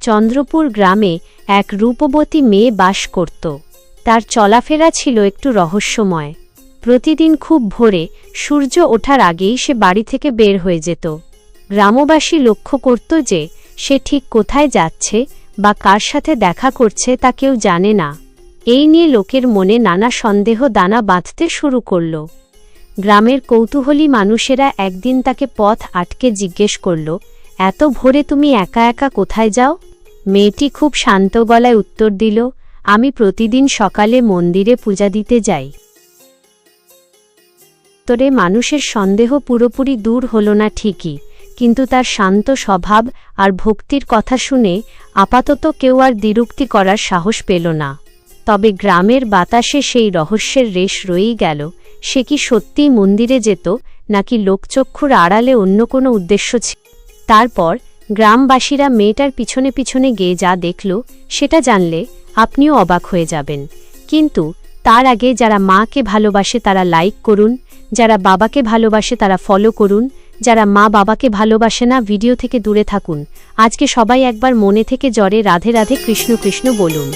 চন্দ্রপুর গ্রামে এক রূপবতী মেয়ে বাস করত। তার চলাফেরা ছিল একটু রহস্যময়। প্রতিদিন খুব ভোরে সূর্য ওঠার আগেই সে বাড়ি থেকে বের হয়ে যেত। গ্রামবাসী লক্ষ্য করত যে সে ঠিক কোথায় যাচ্ছে বা কার সাথে দেখা করছে তা কেউ জানে না। এই নিয়ে লোকের মনে নানা সন্দেহ দানা বাঁধতে শুরু করল। গ্রামের কৌতূহলী মানুষেরা একদিন তাকে পথ আটকে জিজ্ঞেস করল, এত ভোরে তুমি একা একা কোথায় যাও? মেয়েটি খুব শান্ত গলায় উত্তর দিল, আমি প্রতিদিন সকালে মন্দিরে পূজা দিতে যাই। তবে মানুষের সন্দেহ পুরোপুরি দূর হল না ঠিকই, কিন্তু তার শান্ত স্বভাব আর ভক্তির কথা শুনে আপাতত কেউ আর দ্বিরুক্তি করার সাহস পেল না। তবে গ্রামের বাতাসে সেই রহস্যের রেশ রয়েই গেল। সে কি সত্যিই মন্দিরে যেত, নাকি লোকচক্ষুর আড়ালে অন্য কোনো উদ্দেশ্য ছিল? তারপর গ্রামবাসীরা মেয়েটার পিছনে পিছনে গিয়ে যা দেখল সেটা জানলে আপনিও অবাক হয়ে যাবেন। কিন্তু তার আগে যারা মাকে ভালোবাসে তারা লাইক করুন, যারা বাবাকে ভালোবাসে তারা ফলো করুন, যারা মা বাবাকে ভালোবাসে না ভিডিও থেকে দূরে থাকুন। আজকে সবাই একবার মনে থেকে জোরে রাধে রাধে কৃষ্ণ কৃষ্ণ বলুন।